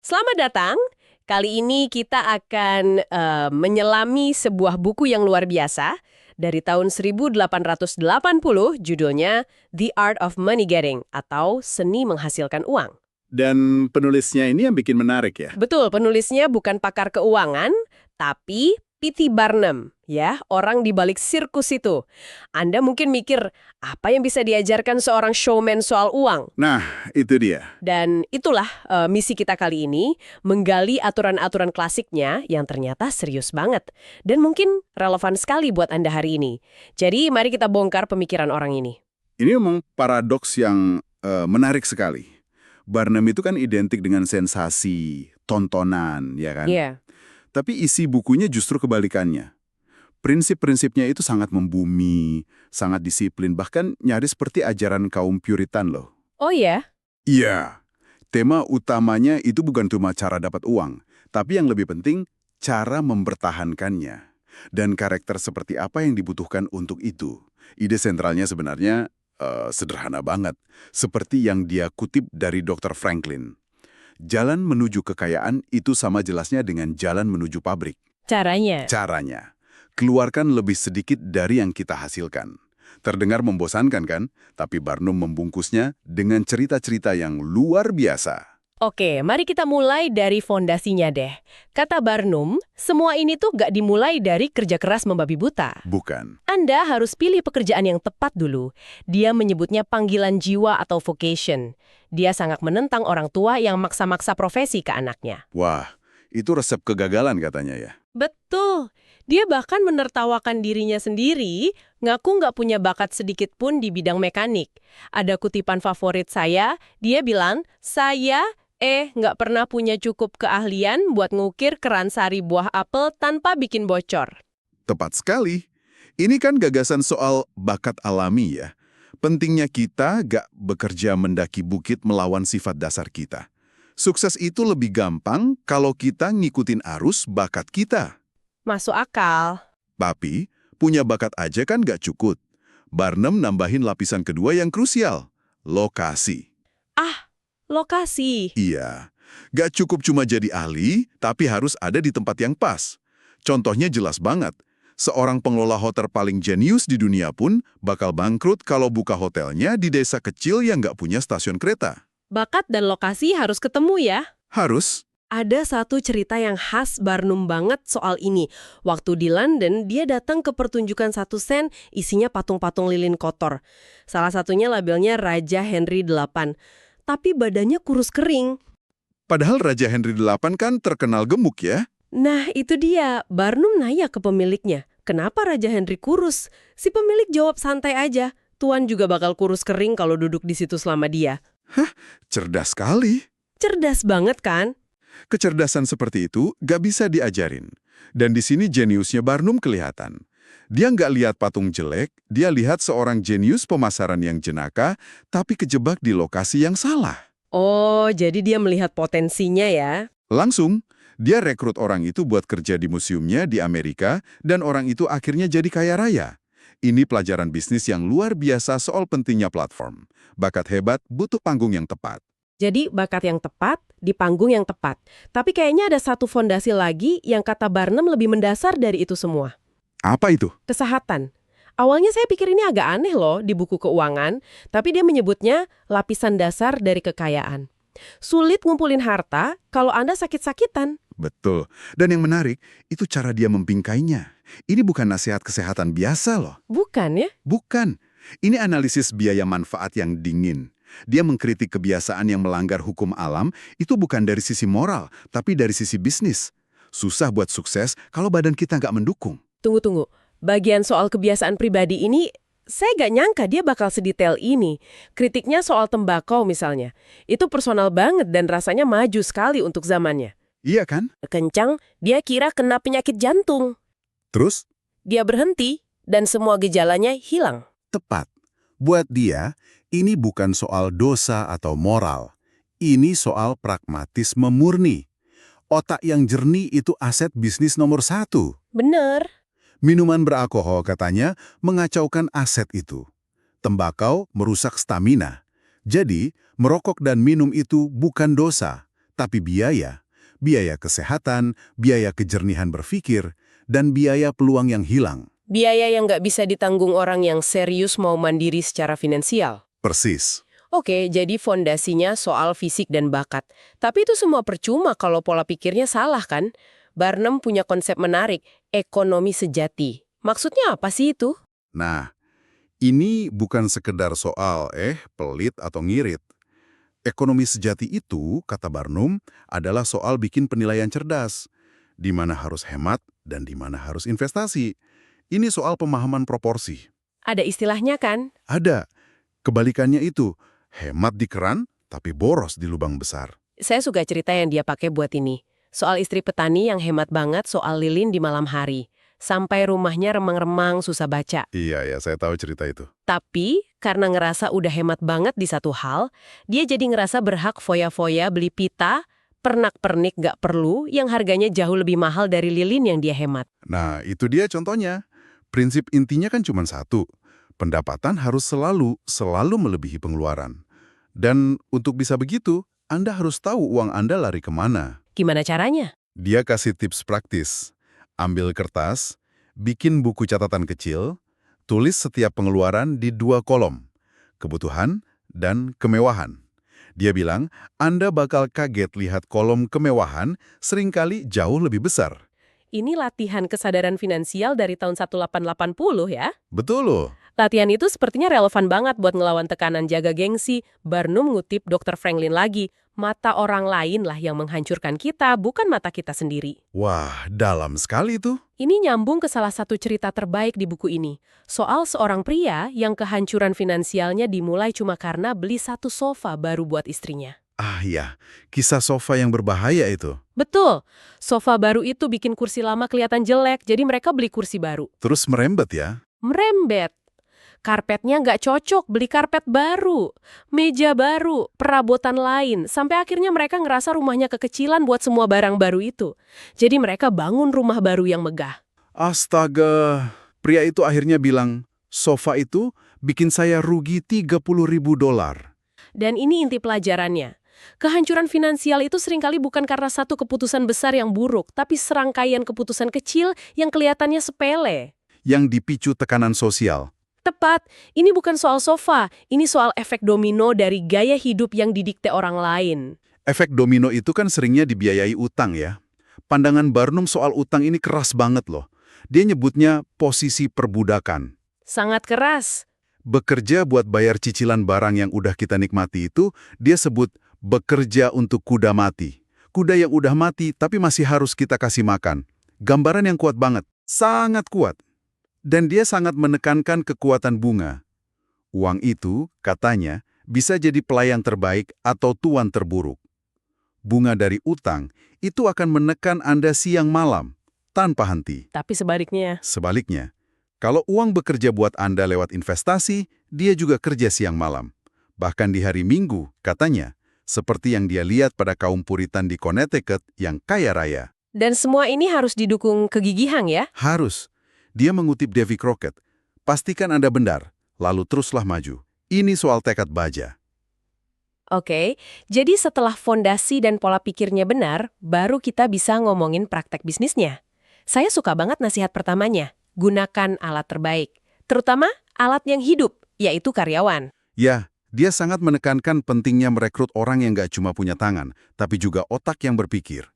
Selamat datang. Kali ini kita akan menyelami sebuah buku yang luar biasa dari tahun 1880, judulnya The Art of Money Getting atau Seni Menghasilkan Uang. Dan penulisnya ini yang bikin menarik ya. Betul, penulisnya bukan pakar keuangan, tapi P.T. Barnum, ya, orang di balik sirkus itu. Anda mungkin mikir, apa yang bisa diajarkan seorang showman soal uang? Nah, itu dia. Dan itulah misi kita kali ini, menggali aturan-aturan klasiknya yang ternyata serius banget. Dan mungkin relevan sekali buat Anda hari ini. Jadi mari kita bongkar pemikiran orang ini. Ini memang paradoks yang menarik sekali. Barnum itu kan identik dengan sensasi, tontonan, ya kan? Iya. Tapi isi bukunya justru kebalikannya. Prinsip-prinsipnya itu sangat membumi, sangat disiplin, bahkan nyaris seperti ajaran kaum Puritan loh. Oh ya? Iya, tema utamanya itu bukan cuma cara dapat uang, tapi yang lebih penting, cara mempertahankannya. Dan karakter seperti apa yang dibutuhkan untuk itu. Ide sentralnya sebenarnya sederhana banget, seperti yang dia kutip dari Dr. Franklin. Jalan menuju kekayaan itu sama jelasnya dengan jalan menuju pabrik. Caranya? Caranya, keluarkan lebih sedikit dari yang kita hasilkan. Terdengar membosankan kan? Tapi Barnum membungkusnya dengan cerita-cerita yang luar biasa. Oke, mari kita mulai dari fondasinya deh. Kata Barnum, semua ini tuh gak dimulai dari kerja keras membabi buta. Bukan. Anda harus pilih pekerjaan yang tepat dulu. Dia menyebutnya panggilan jiwa atau vocation. Dia sangat menentang orang tua yang maksa-maksa profesi ke anaknya. Wah, itu resep kegagalan katanya ya. Betul. Dia bahkan menertawakan dirinya sendiri, ngaku nggak punya bakat sedikit pun di bidang mekanik. Ada kutipan favorit saya, dia bilang, saya nggak pernah punya cukup keahlian buat ngukir keran sari buah apel tanpa bikin bocor. Tepat sekali. Ini kan gagasan soal bakat alami ya. Pentingnya kita gak bekerja mendaki bukit melawan sifat dasar kita. Sukses itu lebih gampang kalau kita ngikutin arus bakat kita. Masuk akal. Tapi, punya bakat aja kan gak cukup. Barnum nambahin lapisan kedua yang krusial, lokasi. Lokasi. Iya, gak cukup cuma jadi ahli, tapi harus ada di tempat yang pas. Contohnya jelas banget. Seorang pengelola hotel paling jenius di dunia pun bakal bangkrut kalau buka hotelnya di desa kecil yang gak punya stasiun kereta. Bakat dan lokasi harus ketemu ya. Harus. Ada satu cerita yang khas Barnum banget soal ini. Waktu di London, dia datang ke pertunjukan 1 sen, isinya patung-patung lilin kotor. Salah satunya labelnya Raja Henry VIII. Tapi badannya kurus kering. Padahal Raja Henry VIII kan terkenal gemuk ya. Nah, itu dia. Barnum nanya ke pemiliknya, kenapa Raja Henry kurus? Si pemilik jawab santai aja. Tuan juga bakal kurus kering kalau duduk di situ selama dia. Cerdas sekali. Cerdas banget kan? Kecerdasan seperti itu gak bisa diajarin. Dan di sini jeniusnya Barnum kelihatan. Dia nggak lihat patung jelek, dia lihat seorang jenius pemasaran yang jenaka, tapi kejebak di lokasi yang salah. Oh, jadi dia melihat potensinya ya? Langsung, dia rekrut orang itu buat kerja di museumnya di Amerika, dan orang itu akhirnya jadi kaya raya. Ini pelajaran bisnis yang luar biasa soal pentingnya platform. Bakat hebat butuh panggung yang tepat. Jadi bakat yang tepat di panggung yang tepat. Tapi kayaknya ada satu fondasi lagi yang kata Barnum lebih mendasar dari itu semua. Apa itu? Kesehatan. Awalnya saya pikir ini agak aneh loh di buku keuangan, tapi dia menyebutnya lapisan dasar dari kekayaan. Sulit ngumpulin harta kalau Anda sakit-sakitan. Betul. Dan yang menarik, itu cara dia membingkainya. Ini bukan nasihat kesehatan biasa loh. Bukan ya? Bukan. Ini analisis biaya manfaat yang dingin. Dia mengkritik kebiasaan yang melanggar hukum alam itu bukan dari sisi moral, tapi dari sisi bisnis. Susah buat sukses kalau badan kita nggak mendukung. Tunggu. Bagian soal kebiasaan pribadi ini, saya gak nyangka dia bakal sedetail ini. Kritiknya soal tembakau misalnya. Itu personal banget dan rasanya maju sekali untuk zamannya. Iya kan? Kencang, dia kira kena penyakit jantung. Terus? Dia berhenti dan semua gejalanya hilang. Tepat. Buat dia, ini bukan soal dosa atau moral. Ini soal pragmatisme murni. Otak yang jernih itu aset bisnis nomor 1. Bener. Minuman beralkohol katanya mengacaukan aset itu. Tembakau merusak stamina. Jadi, merokok dan minum itu bukan dosa, Tapi biaya kesehatan, biaya kejernihan berpikir, dan biaya peluang yang hilang. Biaya yang nggak bisa ditanggung orang yang serius mau mandiri secara finansial. Persis. Oke, jadi fondasinya soal fisik dan bakat. Tapi itu semua percuma kalau pola pikirnya salah kan? Barnum punya konsep menarik, ekonomi sejati. Maksudnya apa sih itu? Nah, ini bukan sekedar soal pelit atau ngirit. Ekonomi sejati itu, kata Barnum, adalah soal bikin penilaian cerdas. Di mana harus hemat dan di mana harus investasi. Ini soal pemahaman proporsi. Ada istilahnya kan? Ada. Kebalikannya itu, hemat di keran, tapi boros di lubang besar. Saya suka cerita yang dia pakai buat ini. Soal istri petani yang hemat banget soal lilin di malam hari. Sampai rumahnya remang-remang susah baca. Iya, saya tahu cerita itu. Tapi, karena ngerasa udah hemat banget di satu hal, dia jadi ngerasa berhak foya-foya beli pita, pernak-pernik nggak perlu, yang harganya jauh lebih mahal dari lilin yang dia hemat. Nah, itu dia contohnya. Prinsip intinya kan cuma satu. Pendapatan harus selalu melebihi pengeluaran. Dan untuk bisa begitu, Anda harus tahu uang Anda lari kemana. Gimana caranya? Dia kasih tips praktis. Ambil kertas, bikin buku catatan kecil, tulis setiap pengeluaran di 2 kolom, kebutuhan dan kemewahan. Dia bilang, Anda bakal kaget lihat kolom kemewahan seringkali jauh lebih besar. Ini latihan kesadaran finansial dari tahun 1880 ya? Betul loh. Latihan itu sepertinya relevan banget buat ngelawan tekanan jaga gengsi. Barnum ngutip Dr. Franklin lagi, mata orang lain lah yang menghancurkan kita, bukan mata kita sendiri. Wah, dalam sekali tuh. Ini nyambung ke salah satu cerita terbaik di buku ini. Soal seorang pria yang kehancuran finansialnya dimulai cuma karena beli satu sofa baru buat istrinya. Ah ya, kisah sofa yang berbahaya itu. Betul, sofa baru itu bikin kursi lama kelihatan jelek, jadi mereka beli kursi baru. Terus merembet ya. Merembet. Karpetnya nggak cocok, beli karpet baru. Meja baru, perabotan lain. Sampai akhirnya mereka ngerasa rumahnya kekecilan buat semua barang baru itu. Jadi mereka bangun rumah baru yang megah. Astaga, pria itu akhirnya bilang, sofa itu bikin saya rugi $30.000. Dan ini inti pelajarannya. Kehancuran finansial itu seringkali bukan karena satu keputusan besar yang buruk, tapi serangkaian keputusan kecil yang kelihatannya sepele. Yang dipicu tekanan sosial. Tepat, ini bukan soal sofa, ini soal efek domino dari gaya hidup yang didikte orang lain. Efek domino itu kan seringnya dibiayai utang ya. Pandangan Barnum soal utang ini keras banget loh. Dia nyebutnya posisi perbudakan. Sangat keras. Bekerja buat bayar cicilan barang yang udah kita nikmati itu, dia sebut bekerja untuk kuda mati. Kuda yang udah mati tapi masih harus kita kasih makan. Gambaran yang kuat banget, sangat kuat. Dan dia sangat menekankan kekuatan bunga. Uang itu, katanya, bisa jadi pelayan terbaik atau tuan terburuk. Bunga dari utang itu akan menekan Anda siang malam, tanpa henti. Tapi sebaliknya. Sebaliknya, kalau uang bekerja buat Anda lewat investasi, dia juga kerja siang malam. Bahkan di hari Minggu, katanya, seperti yang dia lihat pada kaum Puritan di Connecticut yang kaya raya. Dan semua ini harus didukung kegigihan ya? Harus. Dia mengutip Davy Crockett, pastikan Anda benar, lalu teruslah maju. Ini soal tekad baja. Oke, jadi setelah fondasi dan pola pikirnya benar, baru kita bisa ngomongin praktek bisnisnya. Saya suka banget nasihat pertamanya, gunakan alat terbaik. Terutama alat yang hidup, yaitu karyawan. Ya, dia sangat menekankan pentingnya merekrut orang yang nggak cuma punya tangan, tapi juga otak yang berpikir.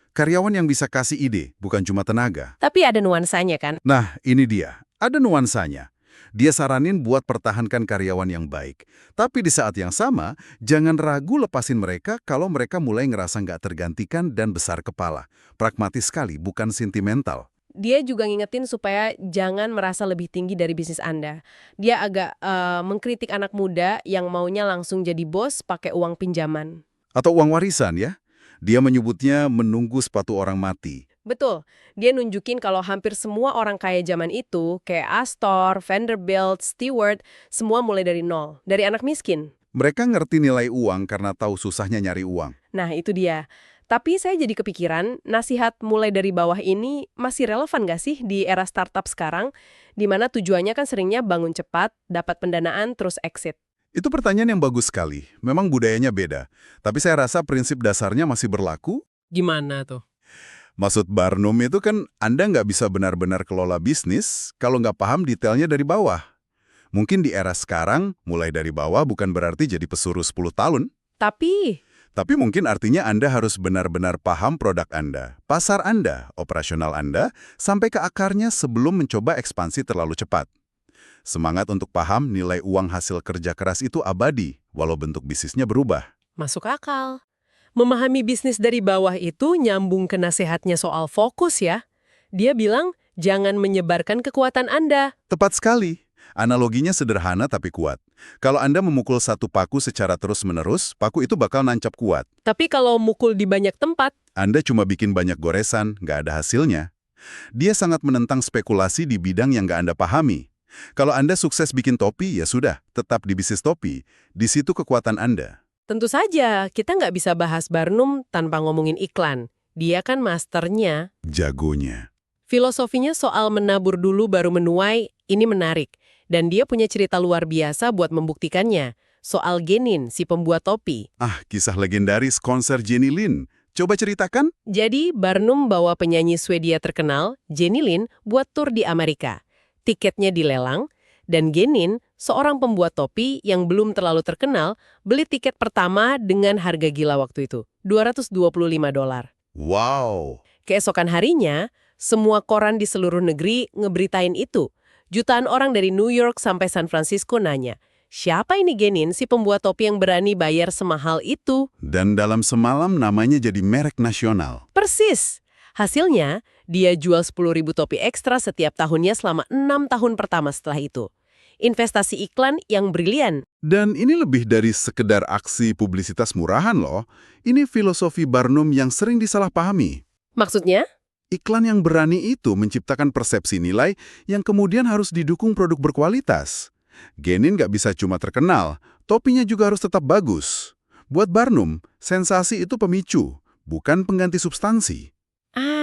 Karyawan yang bisa kasih ide, bukan cuma tenaga. Tapi ada nuansanya kan? Nah, ini dia. Ada nuansanya. Dia saranin buat pertahankan karyawan yang baik. Tapi di saat yang sama, jangan ragu lepasin mereka kalau mereka mulai ngerasa nggak tergantikan dan besar kepala. Pragmatis sekali, bukan sentimental. Dia juga ngingetin supaya jangan merasa lebih tinggi dari bisnis Anda. Dia agak mengkritik anak muda yang maunya langsung jadi bos pakai uang pinjaman. Atau uang warisan ya. Dia menyebutnya menunggu sepatu orang mati. Betul, dia nunjukin kalau hampir semua orang kaya zaman itu, kayak Astor, Vanderbilt, Stewart, semua mulai dari nol, dari anak miskin. Mereka ngerti nilai uang karena tahu susahnya nyari uang. Nah, itu dia. Tapi saya jadi kepikiran, nasihat mulai dari bawah ini masih relevan nggak sih di era startup sekarang, di mana tujuannya kan seringnya bangun cepat, dapat pendanaan, terus exit. Itu pertanyaan yang bagus sekali. Memang budayanya beda. Tapi saya rasa prinsip dasarnya masih berlaku. Gimana tuh? Maksud Barnum itu kan Anda nggak bisa benar-benar kelola bisnis kalau nggak paham detailnya dari bawah. Mungkin di era sekarang, mulai dari bawah bukan berarti jadi pesuruh 10 tahun. Tapi, Tapi mungkin artinya Anda harus benar-benar paham produk Anda, pasar Anda, operasional Anda, sampai ke akarnya sebelum mencoba ekspansi terlalu cepat. Semangat untuk paham nilai uang hasil kerja keras itu abadi, walau bentuk bisnisnya berubah. masuk akal. Memahami bisnis dari bawah itu nyambung ke nasihatnya soal fokus ya. Dia bilang, jangan menyebarkan kekuatan Anda. Tepat sekali. Analoginya sederhana tapi kuat. Kalau Anda memukul satu paku secara terus-menerus, paku itu bakal nancap kuat. Tapi kalau mukul di banyak tempat, Anda cuma bikin banyak goresan, nggak ada hasilnya. Dia sangat menentang spekulasi di bidang yang nggak Anda pahami. Kalau Anda sukses bikin topi, ya sudah, tetap di bisnis topi. Di situ kekuatan Anda. tentu saja kita nggak bisa bahas Barnum tanpa ngomongin iklan. Dia kan masternya. Jagonya. Filosofinya soal menabur dulu baru menuai, ini menarik. Dan dia punya cerita luar biasa buat membuktikannya. Soal Genin, si pembuat topi. Ah, kisah legendaris konser Jenny Lin. Coba ceritakan. Jadi, Barnum bawa penyanyi Swedia terkenal, Jenny Lin, buat tur di Amerika. Tiketnya dilelang, dan Genin, seorang pembuat topi yang belum terlalu terkenal, beli tiket pertama dengan harga gila waktu itu, $225. Wow. Keesokan harinya, semua koran di seluruh negeri ngeberitain itu. Jutaan orang dari New York sampai San Francisco nanya, siapa ini Genin, si pembuat topi yang berani bayar semahal itu? Dan dalam semalam namanya jadi merek nasional. Persis. Hasilnya, dia jual 10.000 topi ekstra setiap tahunnya selama 6 tahun pertama setelah itu. Investasi iklan yang brilian. Dan ini lebih dari sekedar aksi publisitas murahan loh. Ini filosofi Barnum yang sering disalahpahami. Maksudnya? Iklan yang berani itu menciptakan persepsi nilai yang kemudian harus didukung produk berkualitas. Genin nggak bisa cuma terkenal, topinya juga harus tetap bagus. Buat Barnum, sensasi itu pemicu, bukan pengganti substansi.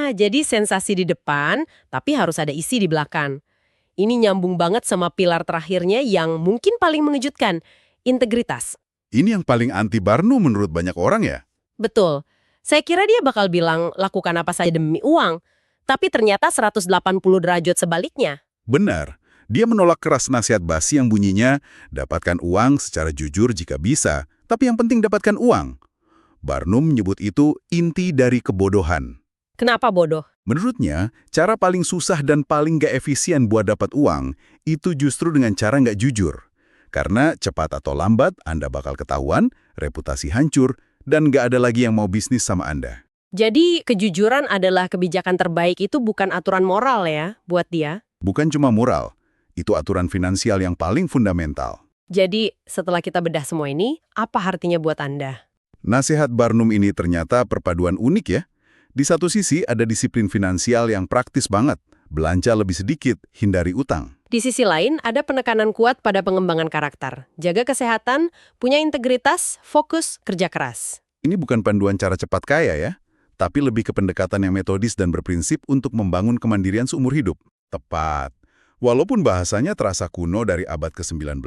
Jadi sensasi di depan, tapi harus ada isi di belakang. Ini nyambung banget sama pilar terakhirnya yang mungkin paling mengejutkan, integritas. Ini yang paling anti Barnum menurut banyak orang ya? Betul. Saya kira dia bakal bilang lakukan apa saja demi uang, tapi ternyata 180 derajat sebaliknya. Benar, dia menolak keras nasihat basi yang bunyinya, dapatkan uang secara jujur jika bisa, tapi yang penting dapatkan uang. Barnum menyebut itu inti dari kebodohan. Kenapa bodoh? Menurutnya, cara paling susah dan paling gak efisien buat dapat uang, itu justru dengan cara nggak jujur. Karena cepat atau lambat, Anda bakal ketahuan, reputasi hancur, dan nggak ada lagi yang mau bisnis sama Anda. Jadi kejujuran adalah kebijakan terbaik itu bukan aturan moral ya buat dia. Bukan cuma moral, itu aturan finansial yang paling fundamental. Jadi setelah kita bedah semua ini, apa artinya buat Anda? Nasihat Barnum ini ternyata perpaduan unik ya. Di satu sisi ada disiplin finansial yang praktis banget, belanja lebih sedikit, hindari utang. Di sisi lain, ada penekanan kuat pada pengembangan karakter. Jaga kesehatan, punya integritas, fokus, kerja keras. Ini bukan panduan cara cepat kaya ya, tapi lebih ke pendekatan yang metodis dan berprinsip untuk membangun kemandirian seumur hidup. Tepat. Walaupun bahasanya terasa kuno dari abad ke-19,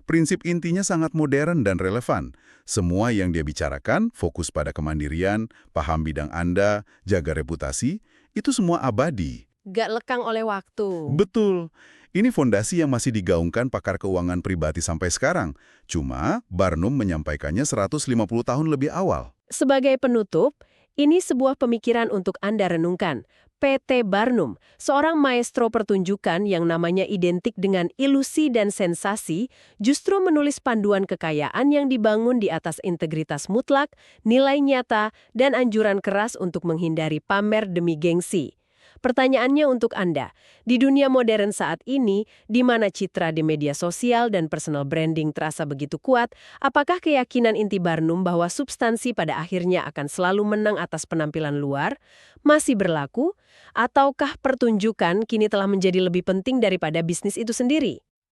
prinsip intinya sangat modern dan relevan. Semua yang dia bicarakan, fokus pada kemandirian, paham bidang Anda, jaga reputasi, itu semua abadi. Gak lekang oleh waktu. Betul. Ini fondasi yang masih digaungkan pakar keuangan pribadi sampai sekarang. Cuma, Barnum menyampaikannya 150 tahun lebih awal. Sebagai penutup, ini sebuah pemikiran untuk Anda renungkan. P.T. Barnum, seorang maestro pertunjukan yang namanya identik dengan ilusi dan sensasi, justru menulis panduan kekayaan yang dibangun di atas integritas mutlak, nilai nyata, dan anjuran keras untuk menghindari pamer demi gengsi. Pertanyaannya untuk Anda, di dunia modern saat ini, di mana citra di media sosial dan personal branding terasa begitu kuat, apakah keyakinan inti Barnum bahwa substansi pada akhirnya akan selalu menang atas penampilan luar masih berlaku? Ataukah pertunjukan kini telah menjadi lebih penting daripada bisnis itu sendiri?